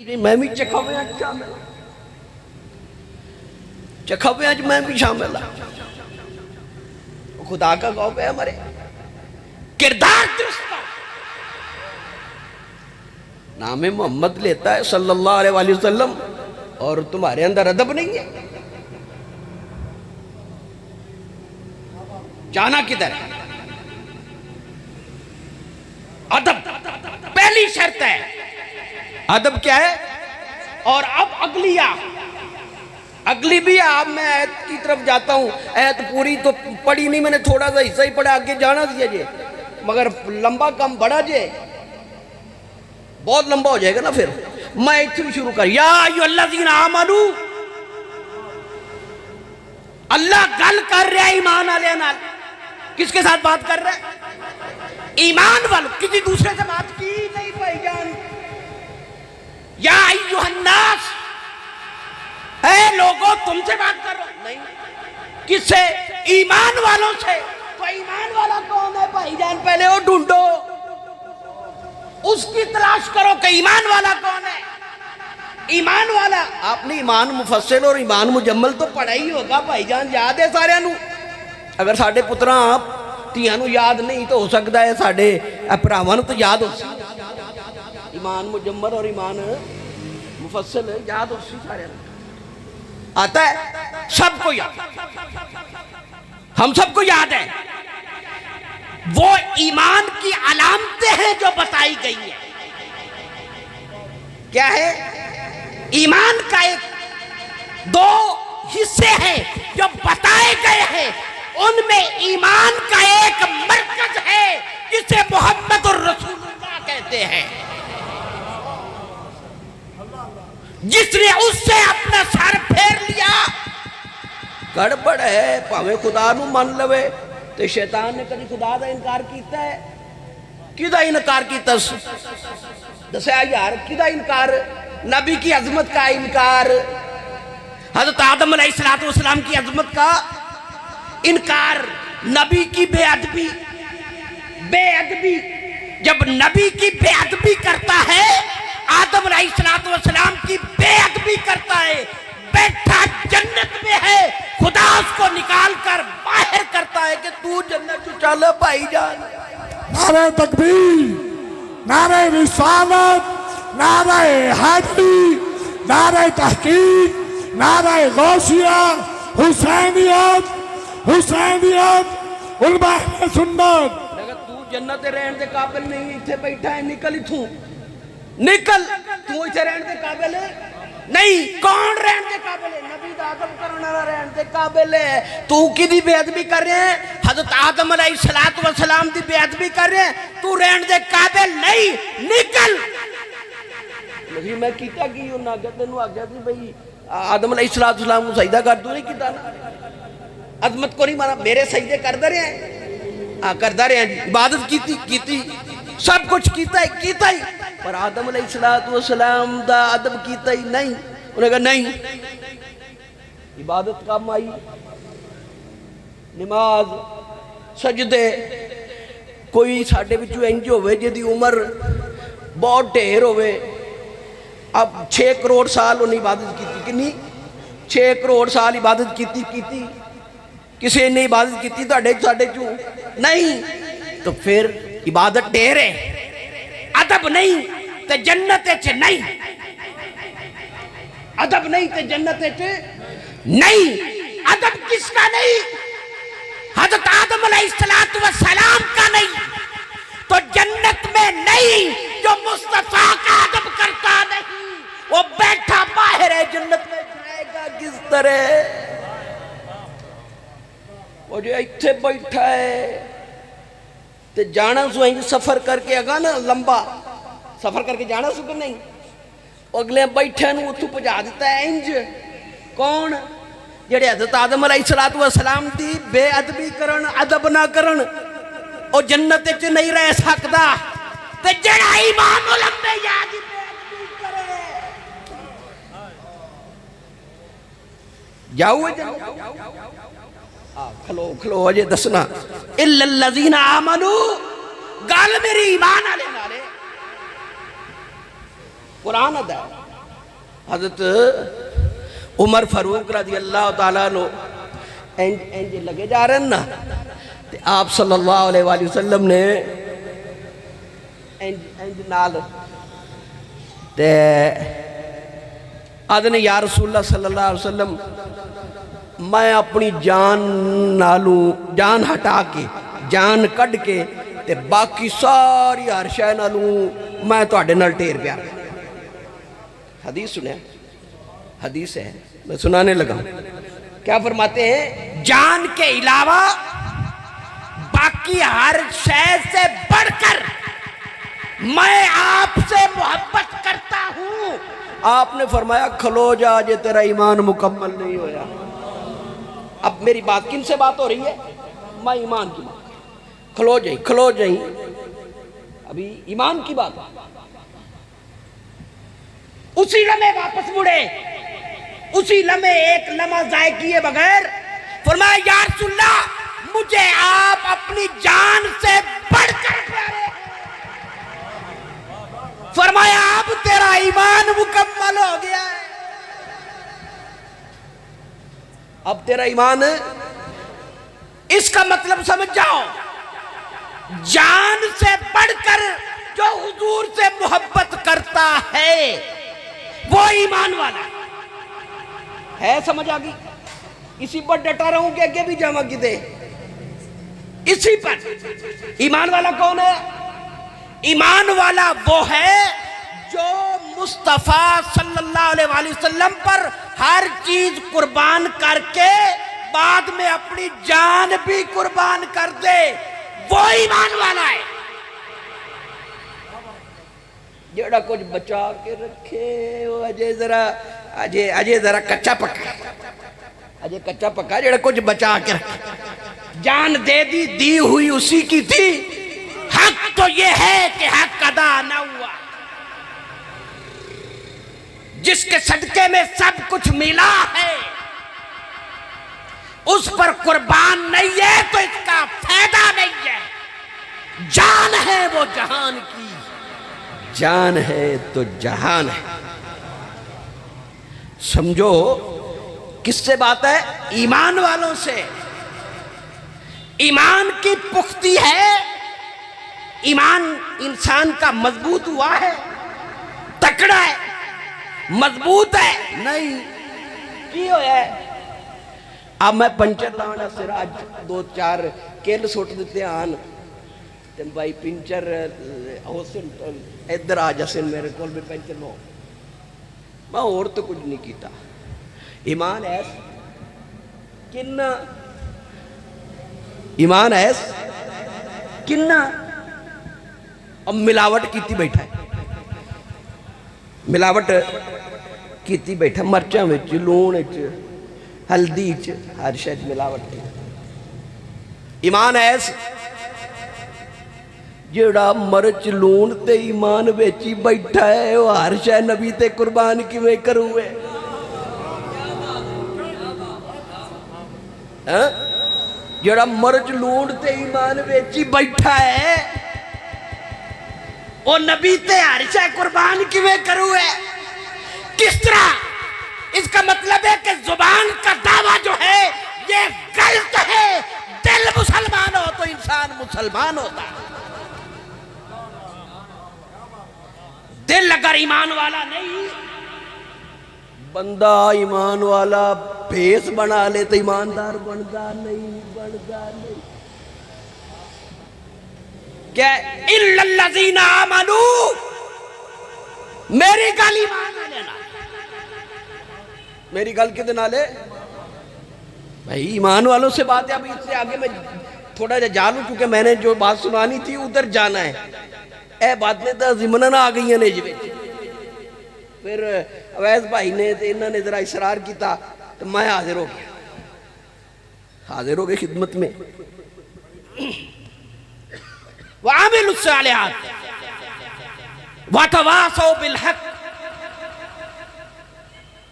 میں بھی چکھویں شامل چکھویں میں بھی شامل خدا کا خوف ہے ہمارے کردار درست نام محمد لیتا ہے صلی اللہ علیہ وآلہ وسلم اور تمہارے اندر ادب نہیں ہے جانا کدھر ہے ادب پہلی شرط ہے ادب کیا ہے اور اب اگلی بھی اب میں آیت کی طرف جاتا ہوں آیت پوری تو پڑھی نہیں میں نے تھوڑا سا حصہ ہی پڑھا آگے جانا دیا جے مگر لمبا کم بڑھا جے بہت لمبا ہو جائے گا نا پھر میں ایتھے بھی شروع کر یا ایو الذین آمنو اللہ گل کر رہا ہے ایمان علیہ نال کس کے ساتھ بات کر رہا ہے ایمان والو کسی دوسرے سے بات کی نہیں بھائی جان یا ایوہ الناس اے لوگوں تم سے بات کر رہا نہیں کس سے ایمان والوں سے تو ایمان والا کون ہے بھائی جان پہلے وہ ڈھونڈو اس کی تلاش کرو کہ ایمان والا کون ہے ایمان والا آپ نے ایمان مفصل اور ایمان مجمل تو پڑھا ہی ہوگا بھائی جان یاد ہے سارے نو اگر ساڑھے پترہ آپ تیانو یاد نہیں تو ہو سکتا ہے ساڑھے اپراوان تو یاد ہو سی ایمان مجمل اور ایمان مفصل یاد ہو سی سارے نو آتا ہے سب کو یاد ہم سب کو یاد ہے وہ ایمان کی علامتیں ہیں جو بتائی گئی ہیں کیا ہے ایمان کا ایک دو حصے ہیں جو بتائے گئے ہیں ان میں ایمان کا ایک مرکز ہے جسے محمد الرسول اللہ کہتے ہیں جس نے اس سے اپنا سر پھیر لیا گڑبڑ ہے پاوے خدا نو من لوے تو شیطان نے کبھی خدا دا انکار کیتا ہے کیدا انکار کیتا دسیا یار کیدا انکار نبی کی عظمت کا انکار حضرت آدم علیہ السلام کی عظمت کا انکار نبی کی بے ادبی جب نبی کی بے ادبی کرتا ہے آدم علیہ السلام کی بے ادبی کرتا ہے بیٹھا جنت میں ہے خدا اس کو نکال کر باہر کرتا ہے کہ تو جنت جو چالے بھائی جان نعرہ تکبیر نعرہ رسالت نعرہ حیدری نعرہ تحقیق نعرہ غوثیہ حسینیت علماء سنت لیکن تو جنت رہن دے قابل نہیں اتھے بیٹھا ہے نکل اتھوں نکل تو اتھے رہن دے قابل ہے نہیں کون رہن دے قابل ہے نبی دا آدم کرنا رہن دے قابل ہے تو کی دی بے ادبی کر رہے ہیں حضرت آدم علیہ السلام دی بے ادبی کر رہے ہیں تو رہن دے قابل نہیں نکل لیکن میں کیتا کی ہوں نا کہتے نو آگیا تھی بھئی آدم علیہ السلام کو سجدہ کر دو نہیں کیتا نا عظمت کو نہیں مانا میرے سجدے کر دے رہے ہیں عبادت کیتی سب کچھ کیتا ہی پر آدم علیہ السلام دا ادب کیتا ہی نہیں انہوں نے کہا نہیں عبادت کام آئی نماز سجدے کوئی ساڑھے بچو انج ہوئے جدی عمر بہت ڈھیر ہوئے اب 6 کروڑ سال انہیں عبادت کیتی کنی 6 کروڑ سال عبادت کیتی کسی نے عبادت کیتی تو ساڑھے چوں نہیں تو پھر عبادت ڈھیر ہے ادب نہیں تے جنت چ نہیں ادب نہیں تے جنت چ نہیں ادب کس کا نہیں حضرت آدم علیہ السلام کا نہیں تو جنت میں نہیں جو مصطفیٰ کا ادب کرتا نہیں وہ بیٹھا باہر ہے جنت میں جائے گا کس طرح وہ جو اتھے بیٹھا ہے تے جانا سو ہیں سفر کر کے اگا نا لمبا سفر کر کے جانا سو کہ نہیں اگلے بیٹھے نو اتھو پجا دیتا ہے انج کون جڑے حضرت آدم علیہ السلام دی بے ادبی کرن ادب نہ کرن او جنت چ نہیں رہ سکتا تے جڑا ایمان لمبے یاد بے ادبی کرے جاؤ جنت کھلو اجے دسنا الا الذین آمنو گال میری ایمان آلے نالے قرآن ادا ہے حضرت عمر فاروق رضی اللہ تعالیٰ نو انج لگے جا رہے ہیں نا، آپ صلی اللہ علیہ وآلہ وسلم نے انج نال آدھنے یا رسول اللہ صلی اللہ علیہ وسلم میں اپنی جان نالوں جان ہٹا کے جان کڈ کے تے باقی ساری ہر شے نالوں میں تواڈے نال ٹیر پیار حدیث سنیں، حدیث ہے میں سنانے لگا ہوں. کیا فرماتے ہیں؟ جان کے علاوہ باقی ہر شے سے بڑھ کر میں آپ سے محبت کرتا ہوں. آپ نے فرمایا کھلو جا جے تیرا ایمان مکمل نہیں ہویا. اب میری بات کن سے بات ہو رہی ہے؟ میں ایمان کی بات. کھلو جائیں ابھی ایمان کی بات. اسی لمحے واپس مڑے، اسی لمحے ایک لمحہ ضائع کیے بغیر فرمایا یا رسول اللہ مجھے آپ اپنی جان سے بڑھ کر پیارے ہیں. فرمایا اب تیرا ایمان مکمل ہو گیا ہے. اب تیرا ایمان، اس کا مطلب سمجھ جاؤ، جان سے بڑھ کر جو حضور سے محبت کرتا ہے وہ ایمان والا ہے. سمجھ آگئی؟ اسی پر ڈٹا رہوں کہ آگے بھی جامع کی دے، اسی پر. ایمان والا کون ہے؟ ایمان والا وہ ہے جو مصطفیٰ صلی اللہ علیہ وآلہ وسلم پر ہر چیز قربان کر کے بعد میں اپنی جان بھی قربان کر دے، وہ ایمان والا ہے. جڑا کچھ بچا کے رکھے وہ اجے ذرا کچا پکا، اجے کچا پکا، جڑا کچھ بچا کے رکھے. جان دے دی ہوئی اسی کی تھی. حق تو یہ ہے کہ حق ادا نہ ہوا. جس کے صدقے میں سب کچھ ملا ہے اس پر قربان نہیں ہے تو اس کا فائدہ نہیں ہے. جان ہے وہ جہان کی، جان ہے تو جہان ہے. سمجھو کس سے بات ہے؟ ایمان والوں سے. ایمان کی پختی ہے، ایمان انسان کا مضبوط ہوا ہے، تکڑا ہے، مضبوط ہے نہیں کی ہویا ہے. اب میں پنچر لانا سراج دو چار کل سوٹ دیتے آن تے بھائی پنچر حسن ادھر آ جسن میرے کول بھی پنچر لو. میں اور تو کچھ نہیں کیتا. ایمان ایس کننا، ایمان ایس کننا. اب ملاوٹ کیتی بیٹھا ہے، ملاوٹ کیتی بیٹھا، مرچاں وچ، لون وچ، ہلدی وچ، ہر شے ملاوٹ. ایمان ایس جڑا مرچ لون تے ایمان ویچی بیٹھا ہے وہ ہر شے نبی تے قربان کیویں کروے. جڑا مرچ لون تے ایمان ویچی بیٹھا ہے وہ نبی تے ہر شے قربان کیویں کروے. کس طرح؟ اس کا مطلب ہے کہ زبان کا دعویٰ جو ہے یہ غلط ہے. دل مسلمان ہو تو انسان مسلمان ہوتا ہے. دل اگر ایمان والا نہیں، بندہ ایمان والا بھیس بنا لے تو ایماندار بنتا نہیں، بنتا نہیں. کیا اِلَّا الَّذِينَ آمَنُوا، میری گل ایمان نہ لینا. میری گل کدے نہ لے بھائی ایمان والوں سے بات ہے. اب اس سے آگے میں تھوڑا جا لوں کیونکہ میں نے جو بات سنانی تھی ادھر جانا ہے. اے بات نے تو ضمناً آ گئی ہیں نیجوے. پھر اویس بھائی نے انہوں نے ذرا اصرار کیتا تو میں حاضر ہو گیا، حاضر ہو گئے خدمت میں. وَعَمِلُوا الصَّالِحَاتِ وَتَوَاصَوْا بِالْحَقِّ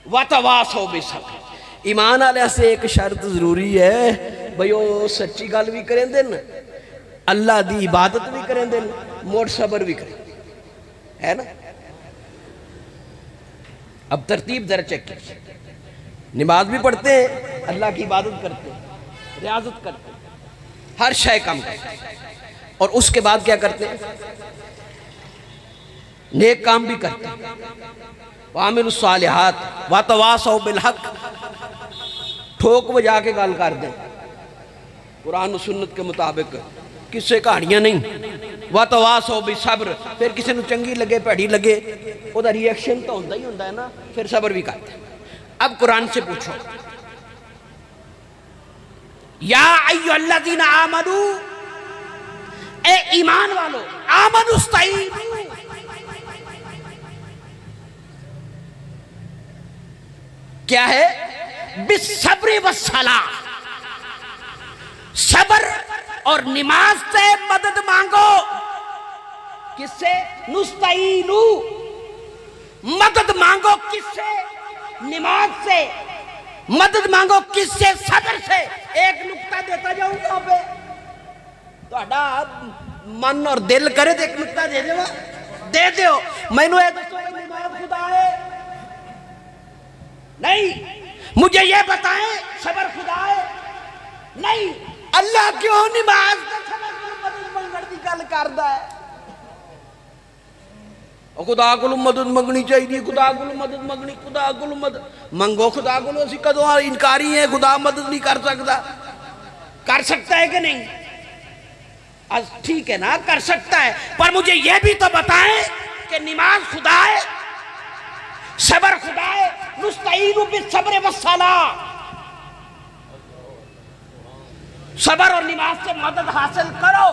وَتَوَاصَوْا بِالصَّبْرِ. ایمان والے سے ایک شرط ضروری ہے بھئی وہ سچی گل بھی کریں دن، اللہ دی عبادت بھی کریں دن، موڑ صبر بھی کریں، ہے نا. اب ترتیب ذرا چیک کیجیے، نماز بھی پڑھتے ہیں، اللہ کی عبادت کرتے ہیں، ریاضت کرتے ہیں، ہر شے کام کرتے ہیں، اور اس کے بعد کیا کرتے ہیں؟ نیک کام بھی کرتے ہیں، وَعَمِلُوا الصَّالِحَاتِ وَتَوَاصَوْا بِالْحَقِّ، ٹھوک بجا کے گال کر دیں، قرآن و سنت کے مطابق، کسے کہانیاں نہیں، وَتَوَاصَوْا بِالصَّبْرِ، پھر کسی نے چنگی لگے پیڑی لگے وہ دا ریئیکشن تو ہوتا ہے نا، پھر صبر بھی کرتے ہیں۔ اب قرآن سے پوچھو، یا ایھا الذین آمنوا، اے ایمان والو، آمنوا استعینوا، کیا ہے؟ بالصبر والصلاۃ، صبر اور نماز سے مدد مانگو، کس سے؟ نستعینو، مدد مانگو کس سے؟ نماز سے۔ مدد مانگو کس سے؟ صبر سے۔ ایک نقطہ دیتا جاؤں گا پہ توڑا من اور دل کرے تو ایک نقطہ دے دیو، دے دیو، میں نے ایک نماز خدا ہے نہیں، مجھے یہ بتائیں صبر خدا ہے نہیں، اللہ کیوں نماز کا صبر مدد منگڑ دی گل کردا ہے؟ خدا کو مدد منگنی چاہیے، خدا کو مدد منگنی، خدا کو مدد منگو، خدا کو اسی کدوں انکاری ہیں، خدا مدد نہیں کر سکتا، کر سکتا ہے کہ نہیں؟ ٹھیک ہے نا، کر سکتا ہے، پر مجھے یہ بھی تو بتائیں کہ نماز خدا ہے، صبر خدا ہے، نستعین بالصبر والصلاۃ، صبر اور نماز سے مدد حاصل کرو،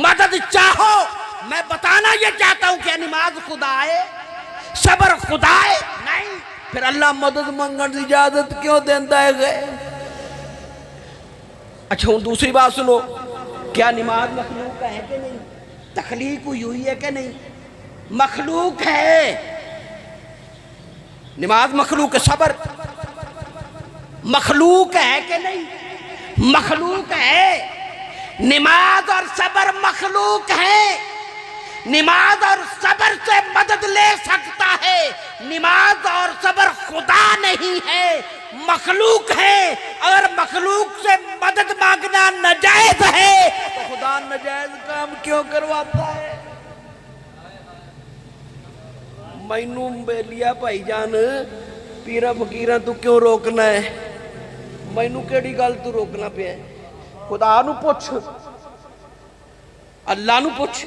مدد چاہو۔ میں بتانا یہ چاہتا ہوں کہ نماز خدا ہے، صبر خدا ہے نہیں، پھر اللہ مدد منگن کی اجازت کیوں دیتا ہے گئے؟ اچھا ہوں دوسری بات سنو، کیا نماز مخلوق ہے کہ نہیں؟ تخلیق ہوئی ہے کہ نہیں؟ مخلوق ہے، نماز مخلوق ہے، صبر مخلوق ہے کہ نہیں؟ مخلوق ہے، نماز اور صبر مخلوق ہے، نماز اور صبر سے مدد لے سکتا ہے، نماز اور صبر خدا نہیں ہے، مخلوق ہے۔ اگر مخلوق سے مدد مانگنا ناجائز ہے تو خدا ناجائز کام کیوں کرواتا ہے؟ مینوں بیلیا بھائی جان پیرا فقیراں تو کیوں روکنا ہے؟ مینوں کیڑی گل تو روکنا پیا ہے؟ خدا نو پوچھ، اللہ نو پوچھ،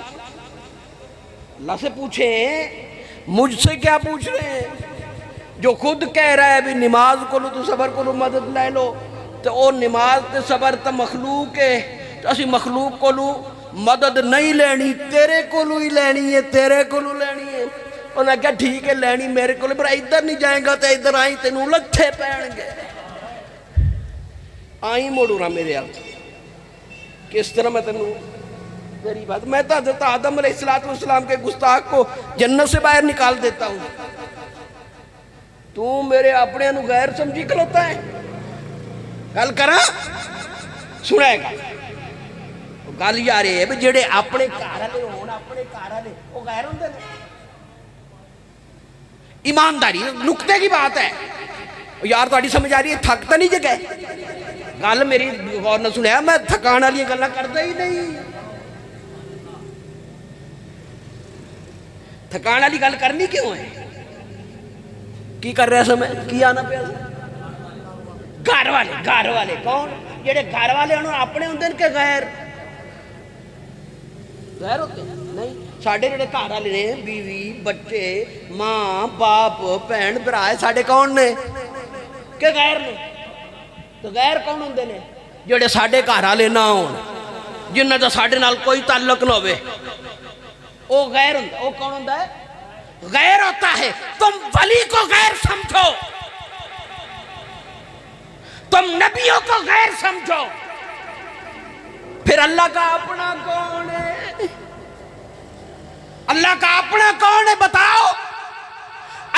اللہ سے پوچھے، مجھ سے کیا پوچھ رہے ہیں؟ جو خود کہہ رہا ہے بھی نماز کو لو تو صبر کو لو مدد لے لو، تو او نماز تے صبر تو مخلوق ہے، تو اسی مخلوق کو لو مدد نہیں لینی، تیرے کو لو ہی لینی ہے، تیرے کو لو لینی ہے۔ انہوں نے کہا ٹھیک ہے لینی میرے کو لو، پر ادھر نہیں جائیں گا تو ادھر آئیں تینوں لٹھے پہن گے، آئیں موڑو نا میرے آپ کس طرح میں تینوں تیری بات، میں تو حضرت آدم علیہ السلام کے گستاخ کو جنت سے باہر نکال دیتا ہوں، تو میرے اپنے انو غیر سمجھی کھلوتا ہے؟ گل کرا سنائے گا گل یار یہ ہے جڑے اپنے گھر والے ہون، اپنے گھر والے وہ غیر ہوندے نے، ایمانداری نقطے کی بات ہے یار، تہاڈی سمجھ آ رہی ہے؟ تھک تو نہیں جگہ گل میری غور نہ سنیا، میں تھکان والی گلاں کردا ہی نہیں، تھکان والی گل کرنی کیوں ہے؟ کی کر رہا سا میں؟ کی آنا پیا سا؟ گھر والے کون؟ جڑے گھر والے انہوں اپنے ہوندے نے کہ غیر ہوتے ہیں؟ نہیں، ساڈے جڑے گھر والے نے بیوی بچے ماں باپ بہن بھرا ساڈے کون نے کہ غیر نے؟ تو غیر کون ہوندے نے؟ جڑے ساڈے گھر والے نہ ہون، جنہاں دا ساڈے نال کوئی تعلق نہ ہوئے، وہ غیر ہوتا ہے۔ وہ کون ہوتا ہے؟ غیر ہوتا ہے۔ تم ولی کو غیر سمجھو، تم نبیوں کو غیر سمجھو، پھر اللہ کا اپنا کون ہے؟ اللہ کا اپنا کون ہے بتاؤ؟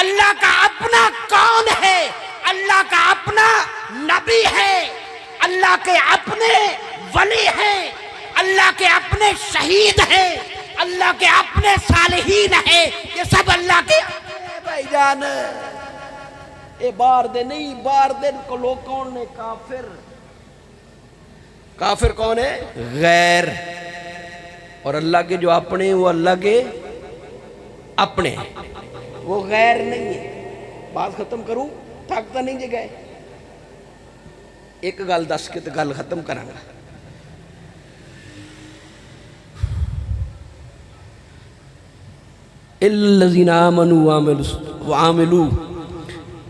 اللہ کا اپنا کون ہے؟ اللہ کا اپنا نبی ہے، اللہ کے اپنے ولی ہیں، اللہ کے اپنے شہید ہیں، اللہ کے اپنے صالحین ہیں، یہ سب اللہ کے اپنے بھائی جان۔ اے بار دے نہیں، بار دن کو لوگ کون نے؟ کافر۔ کافر کون ہے؟ غیر۔ اور اللہ کے جو اپنے ہیں وہ اللہ کے اپنے ہیں، وہ غیر نہیں ہے۔ بات ختم کروں، تھکتا نہیں جے گئے؟ ایک گل دس کے تو گل ختم کرانگا۔ الذین آمنوا وعملوا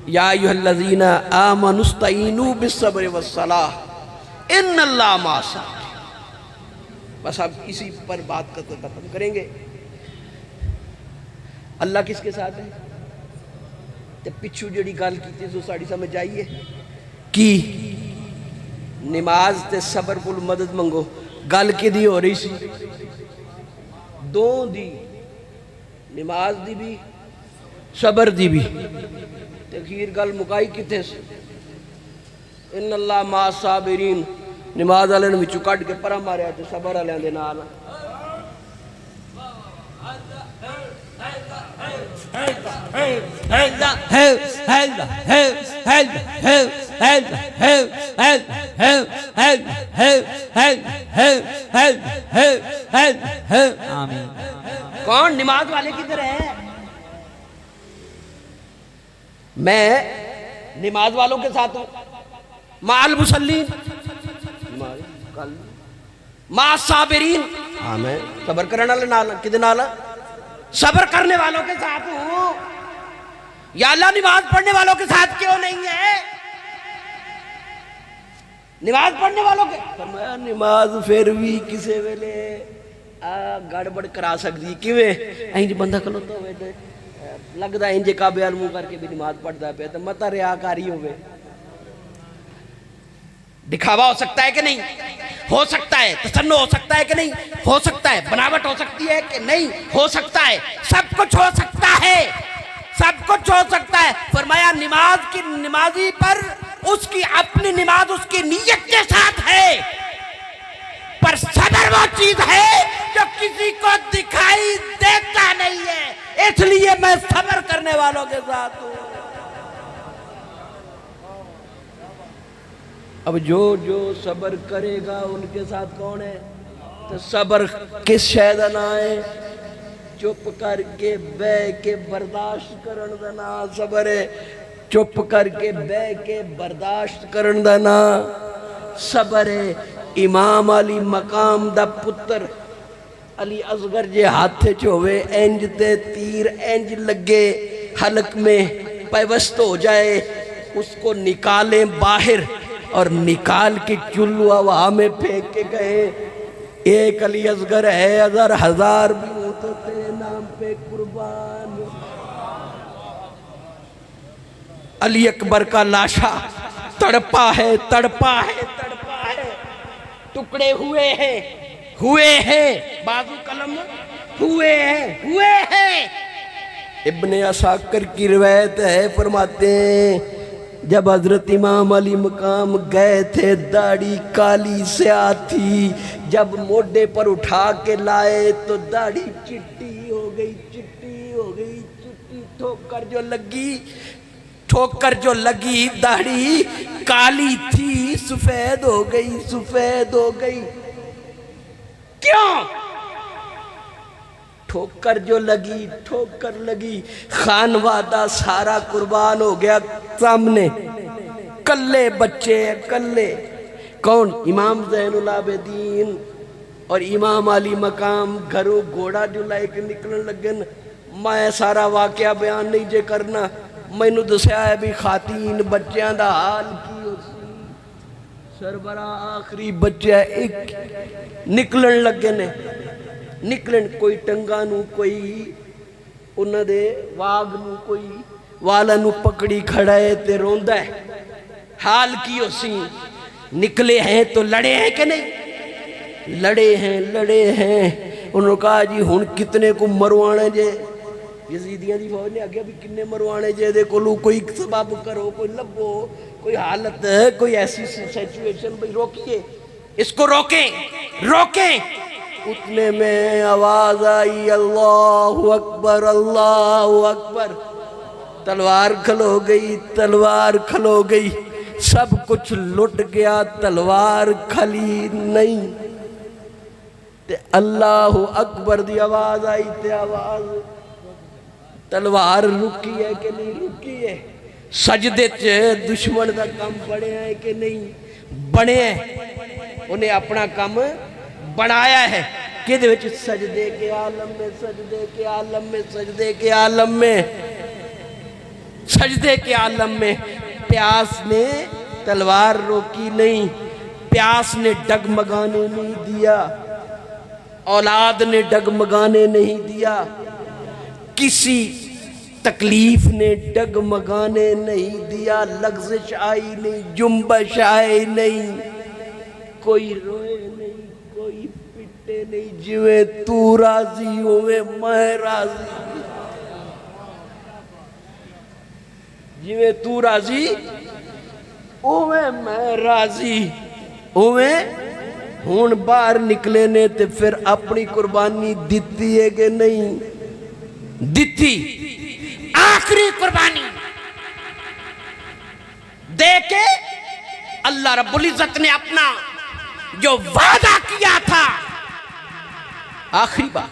یا ایھا الذین آمنوا استعینوا بالصبر والصلاۃ ان اللہ مع الصابرین۔ بس اب اسی پر بات کا ختم کریں گے۔ اللہ کس کے ساتھ ہے؟ تے پچھو جڑی گل کی سو ساڑی سمجھ آئیے کی نماز تے صبر کو مدد منگو، گل کی دی ہو رہی سی دو دی، نماز دی بھی صبر دی بھی، تخیر گل مکائی کتے سے ان اللہ مع الصابرین۔ نماز والے وچوں کڈ کے پرا ماریا تے صبر والے دے نال۔ کون نماز والے کدھر ہیں؟ میں نماز والوں کے ساتھ ہوں، مع المصلین، مع الصابرین، میں صبر کرنے والے نال، کدے نال؟ صبر کرنے والوں کے ساتھ ہوں۔ یا اللہ نماز پڑھنے والوں کے ساتھ کیوں نہیں ہے؟ نماز پڑھنے والوں کے فرمایا نماز پھر بھی کسے ویلے گڑبڑ کرا سکتی، کیویں؟ اینج بندہ کھلوتا ہوئے تے لگدا انج کعبے ال منہ کر کے بھی نماز پڑھدا پیا تے متا ریاکاری ہوئے۔ دکھاوا ہو سکتا ہے کہ نہیں؟ ہو سکتا ہے۔ تصنع ہو سکتا ہے کہ نہیں؟ ہو سکتا ہے۔ بناوٹ ہو سکتی ہے کہ نہیں؟ ہو سکتا ہے۔ سب کچھ ہو سکتا ہے، سب کچھ ہو سکتا ہے۔ فرمایا نماز کی نمازی پر اس کی اپنی نماز اس کی نیت کے ساتھ ہے، پر صبر وہ چیز ہے جو کسی کو دکھائی دیتا نہیں ہے، اس لیے میں صبر کرنے والوں کے ساتھ ہوں۔ اب جو صبر کرے گا ان کے ساتھ کون ہے؟ تو صبر کس شے دا نام ہے؟ چپ کر کے بے کے برداشت کرن دا نام صبر ہے۔ چپ کر کے بے کے برداشت کرن دا نام صبر ہے۔ امام علی مقام دا پتر علی اصغر جے ہاتھے چوے انج تے تیر انج لگے حلق میں پیوست ہو جائے، اس کو نکالیں باہر اور نکال کے چلو ہوا میں پھینک کے گئے۔ ایک علی اصغر ہے، ہزار بھی ہو تو تیرے نام پہ قربان۔ علی اکبر کا لاشا تڑپا ہے، تڑپا ہے، تڑپا ہے، ٹکڑے ہوئے ہیں، بازو قلم ہوئے ہیں۔ ابن عساکر کی روایت ہے، فرماتے ہیں جب حضرت امام علی مقام گئے تھے داڑھی کالی سیاہ تھی، جب موڈے پر اٹھا کے لائے تو داڑھی چٹی ہو گئی، ٹھوکر جو لگی داڑھی کالی تھی سفید ہو گئی۔ کیوں؟ ٹھوکر جو لگی، خانوادہ سارا قربان ہو گیا سامنے، کلے بچے کلے۔ کون؟ امام زین العابدین اور امام علی مقام گھروں گھوڑا جو لائے کے نکلن لگن۔ میں سارا واقعہ بیان نہیں جے کرنا، میں نو دسیا ہے بھی خواتین بچیاں دا حال کی ہو سی۔ سربراہ آخری بچہ ایک نکلن لگے نے، نکلن کوئی ٹنگا نو، کوئی انہ دے واگ نو، کوئی والا نو پکڑی کھڑا ہے تے روندہ ہے۔ حال کی ہو سی، نکلے ہیں تو لڑے ہیں کہ نہیں؟ لڑے ہیں۔ انہوں نے کہا جی ہن کتنے کو مروانے جے؟ یزیدیاں دی فوج نے آگیا بھی کتنے مروانے جے دے کولو، کوئی سبب کرو، کوئی لبو، کوئی حالت، کوئی ایسی سیچویشن، بھئی روکیے اس کو، روکیں۔ اتنے میں آواز آئی اللہ اکبر، اللہ اکبر۔ تلوار کھلو گئی، تلوار کھلو گئی، سب کچھ لٹ گیا، تلوار کھلی نہیں۔ تے اللہ اکبر دی آواز آئی، تے آواز تلوار رکی ہے کہ نہیں رکی ہے؟ سجدے دشمن دا کم بڑے ہیں کہ نہیں بڑے ہیں؟ انہیں اپنا کم بنایا ہے کہ دے وچ سجدے کے عالم میں، سجدے کے عالم میں، سجدے کے عالم میں، سجدے کے عالم میں۔ پیاس نے تلوار روکی نہیں، پیاس نے ڈگمگانے نہیں دیا، اولاد نے ڈگمگانے نہیں دیا، کسی تکلیف نے ڈگمگانے نہیں دیا، لغزش آئی نہیں، جنبش آئی نہیں، کوئی روئے نہیں، کوئی پٹے نہیں، جویں تو راضی ہوئے میں راضی، جویں تو راضی ہوئے میں راضی ہوئے۔ ہون باہر نکلے نے تے پھر اپنی قربانی دیتی ہے کہ نہیں دیتی؟ آخری قربانی دے کے اللہ رب العزت نے اپنا جو وعدہ کیا تھا، آخری بات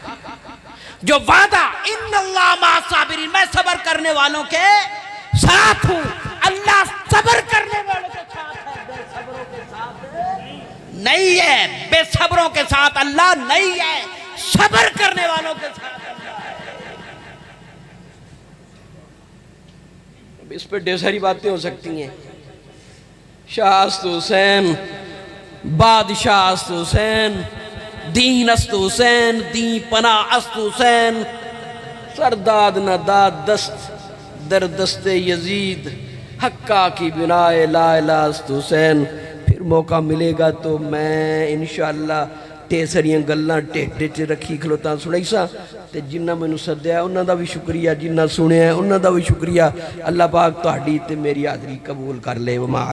جو وعدہ، ان اللہ مع الصابرین، میں صبر کرنے والوں کے ساتھ ہوں۔ اللہ صبر کرنے والوں کے ساتھ ہے، بے صبروں کے ساتھ نہیں ہے، بے صبروں کے ساتھ اللہ نہیں ہے، صبر کرنے والوں کے ساتھ اللہ ہے۔ اس پہ ڈھیر ساری باتیں ہو سکتی ہیں۔ شاہ است حسین، بادشاہ است حسین، دین است حسین، دین پناہ است حسین، سرداد نہ داد دست در دست یزید، حقہ کی بنائے لا الہ است حسین۔ پھر موقع ملے گا تو میں انشاءاللہ تے سریاں گلاں ٹیٹے چ رکھی کھلوتا سنائی سا، تے جنہ میں سدیا ہے انہاں دا بھی شکریہ، جنہ سنے ہیں انہاں دا بھی شکریہ۔ اللہ پاک تہاڈی تے میری حاضری قبول کر لے۔ وما